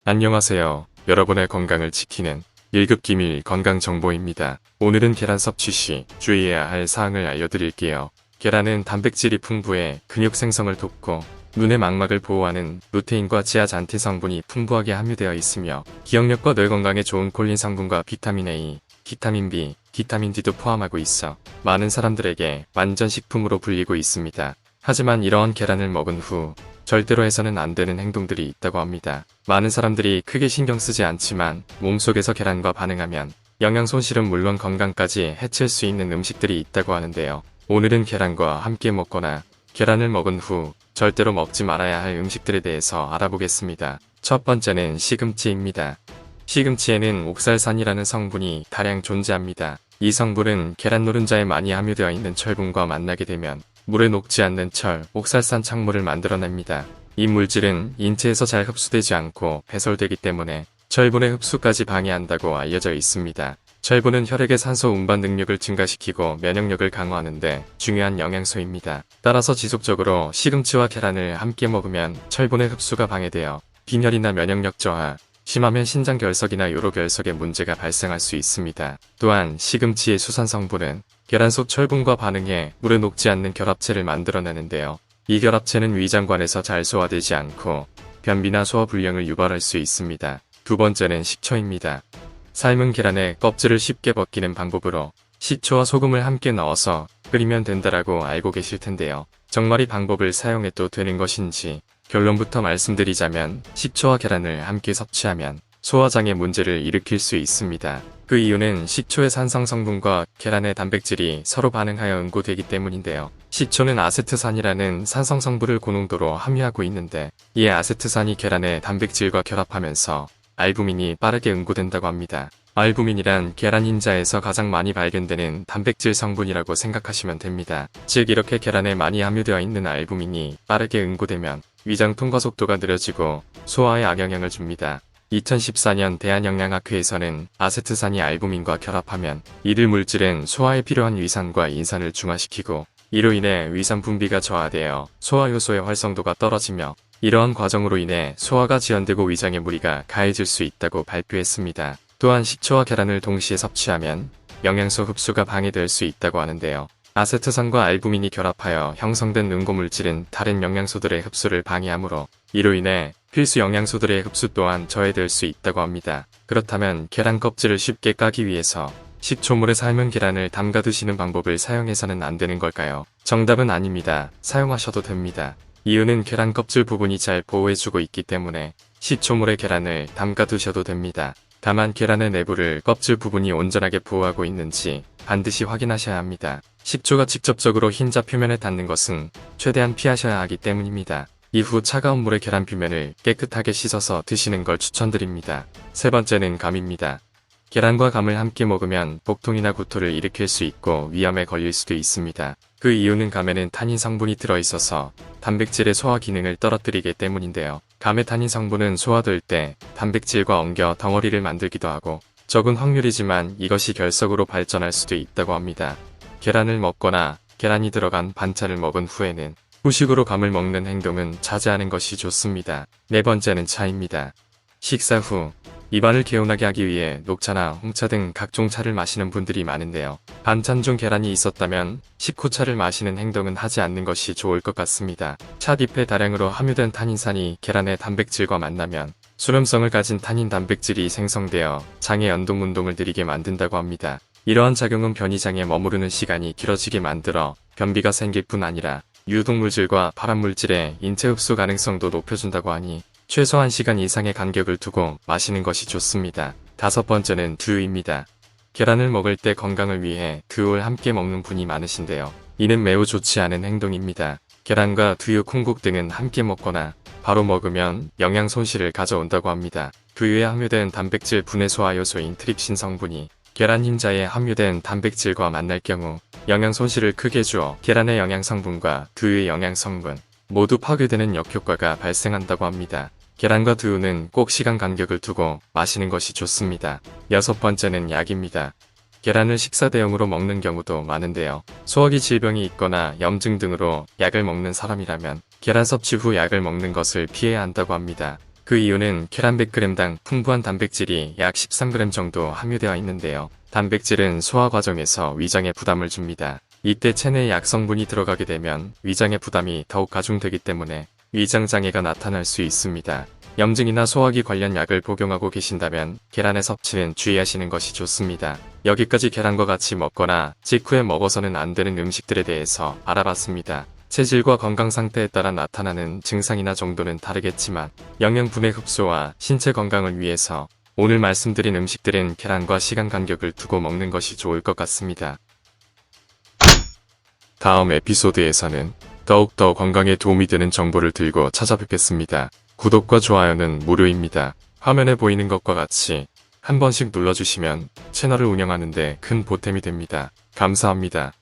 안녕하세요. 여러분의 건강을 지키는 1급 기밀 건강정보입니다. 오늘은 계란 섭취 시 주의해야 할 사항을 알려드릴게요. 계란은 단백질이 풍부해 근육 생성을 돕고 눈의 망막을 보호하는 루테인과 지아잔틴 성분이 풍부하게 함유되어 있으며 기억력과 뇌 건강에 좋은 콜린 성분과 비타민 A, 비타민 B, 비타민 D도 포함하고 있어 많은 사람들에게 완전 식품으로 불리고 있습니다. 하지만 이러한 계란을 먹은 후 절대로 해서는 안 되는 행동들이 있다고 합니다. 많은 사람들이 크게 신경 쓰지 않지만 몸속에서 계란과 반응하면 영양 손실은 물론 건강까지 해칠 수 있는 음식들이 있다고 하는데요. 오늘은 계란과 함께 먹거나 계란을 먹은 후 절대로 먹지 말아야 할 음식들에 대해서 알아보겠습니다. 첫 번째는 시금치입니다. 시금치에는 옥살산이라는 성분이 다량 존재합니다. 이 성분은 계란 노른자에 많이 함유되어 있는 철분과 만나게 되면 물에 녹지 않는 철, 옥살산 착물을 만들어냅니다. 이 물질은 인체에서 잘 흡수되지 않고 배설되기 때문에 철분의 흡수까지 방해한다고 알려져 있습니다. 철분은 혈액의 산소 운반 능력을 증가시키고 면역력을 강화하는데 중요한 영양소입니다. 따라서 지속적으로 시금치와 계란을 함께 먹으면 철분의 흡수가 방해되어 빈혈이나 면역력 저하, 심하면 신장결석이나 요로결석의 문제가 발생할 수 있습니다. 또한 시금치의 수산 성분은 계란 속 철분과 반응해 물에 녹지 않는 결합체를 만들어내는데요. 이 결합체는 위장관에서 잘 소화되지 않고 변비나 소화불량을 유발할 수 있습니다. 두 번째는 식초입니다. 삶은 계란의 껍질을 쉽게 벗기는 방법으로 식초와 소금을 함께 넣어서 끓이면 된다라고 알고 계실 텐데요. 정말 이 방법을 사용해도 되는 것인지 결론부터 말씀드리자면 식초와 계란을 함께 섭취하면 소화장애 문제를 일으킬 수 있습니다. 그 이유는 식초의 산성 성분과 계란의 단백질이 서로 반응하여 응고되기 때문인데요. 식초는 아세트산이라는 산성 성분을 고농도로 함유하고 있는데 이 아세트산이 계란의 단백질과 결합하면서 알부민이 빠르게 응고된다고 합니다. 알부민이란 계란 흰자에서 가장 많이 발견되는 단백질 성분이라고 생각하시면 됩니다. 즉 이렇게 계란에 많이 함유되어 있는 알부민이 빠르게 응고되면 위장 통과 속도가 느려지고 소화에 악영향을 줍니다. 2014년 대한영양학회에서는 아세트산이 알부민과 결합하면 이들 물질은 소화에 필요한 위산과 인산을 중화시키고 이로 인해 위산 분비가 저하되어 소화효소의 활성도가 떨어지며 이러한 과정으로 인해 소화가 지연되고 위장에 무리가 가해질 수 있다고 발표했습니다. 또한 식초와 계란을 동시에 섭취하면 영양소 흡수가 방해될 수 있다고 하는데요. 아세트산과 알부민이 결합하여 형성된 응고물질은 다른 영양소들의 흡수를 방해하므로 이로 인해 필수 영양소들의 흡수 또한 저해될 수 있다고 합니다. 그렇다면 계란 껍질을 쉽게 까기 위해서 식초물에 삶은 계란을 담가 드시는 방법을 사용해서는 안 되는 걸까요? 정답은 아닙니다. 사용하셔도 됩니다. 이유는 계란 껍질 부분이 잘 보호해주고 있기 때문에 식초물에 계란을 담가 두셔도 됩니다. 다만 계란의 내부를 껍질 부분이 온전하게 보호하고 있는지 반드시 확인하셔야 합니다. 식초가 직접적으로 흰자 표면에 닿는 것은 최대한 피하셔야 하기 때문입니다. 이후 차가운 물에 계란 표면을 깨끗하게 씻어서 드시는 걸 추천드립니다. 세 번째는 감입니다. 계란과 감을 함께 먹으면 복통이나 구토를 일으킬 수 있고 위암에 걸릴 수도 있습니다. 그 이유는 감에는 타닌 성분이 들어있어서 단백질의 소화 기능을 떨어뜨리기 때문인데요. 감의 타닌 성분은 소화될 때 단백질과 엉겨 덩어리를 만들기도 하고 적은 확률이지만 이것이 결석으로 발전할 수도 있다고 합니다. 계란을 먹거나 계란이 들어간 반찬을 먹은 후에는 후식으로 감을 먹는 행동은 자제하는 것이 좋습니다. 네 번째는 차입니다. 식사 후 입안을 개운하게 하기 위해 녹차나 홍차 등 각종 차를 마시는 분들이 많은데요. 반찬 중 계란이 있었다면 식후 차를 마시는 행동은 하지 않는 것이 좋을 것 같습니다. 찻잎에 다량으로 함유된 타닌산이 계란의 단백질과 만나면 수렴성을 가진 타닌 단백질이 생성되어 장의 연동 운동을 느리게 만든다고 합니다. 이러한 작용은 변이장에 머무르는 시간이 길어지게 만들어 변비가 생길 뿐 아니라 유독물질과 발암물질의 인체 흡수 가능성도 높여준다고 하니 최소 1시간 이상의 간격을 두고 마시는 것이 좋습니다. 다섯 번째는 두유입니다. 계란을 먹을 때 건강을 위해 두유를 함께 먹는 분이 많으신데요. 이는 매우 좋지 않은 행동입니다. 계란과 두유, 콩국 등은 함께 먹거나 바로 먹으면 영양 손실을 가져온다고 합니다. 두유에 함유된 단백질 분해 소화 요소인 트립신 성분이 계란 흰자에 함유된 단백질과 만날 경우 영양 손실을 크게 주어 계란의 영양 성분과 두유의 영양 성분 모두 파괴되는 역효과가 발생한다고 합니다. 계란과 두유는 꼭 시간 간격을 두고 마시는 것이 좋습니다. 여섯 번째는 약입니다. 계란을 식사 대용으로 먹는 경우도 많은데요. 소화기 질병이 있거나 염증 등으로 약을 먹는 사람이라면 계란 섭취 후 약을 먹는 것을 피해야 한다고 합니다. 그 이유는 계란 100g당 풍부한 단백질이 약 13g 정도 함유되어 있는데요. 단백질은 소화 과정에서 위장에 부담을 줍니다. 이때 체내에 약 성분이 들어가게 되면 위장의 부담이 더욱 가중되기 때문에 위장 장애가 나타날 수 있습니다. 염증이나 소화기 관련 약을 복용하고 계신다면 계란의 섭취는 주의하시는 것이 좋습니다. 여기까지 계란과 같이 먹거나 직후에 먹어서는 안 되는 음식들에 대해서 알아봤습니다. 체질과 건강 상태에 따라 나타나는 증상이나 정도는 다르겠지만 영양분의 흡수와 신체 건강을 위해서 오늘 말씀드린 음식들은 계란과 시간 간격을 두고 먹는 것이 좋을 것 같습니다. 다음 에피소드에서는 더욱더 건강에 도움이 되는 정보를 들고 찾아뵙겠습니다. 구독과 좋아요는 무료입니다. 화면에 보이는 것과 같이 한 번씩 눌러주시면 채널을 운영하는 데 큰 보탬이 됩니다. 감사합니다.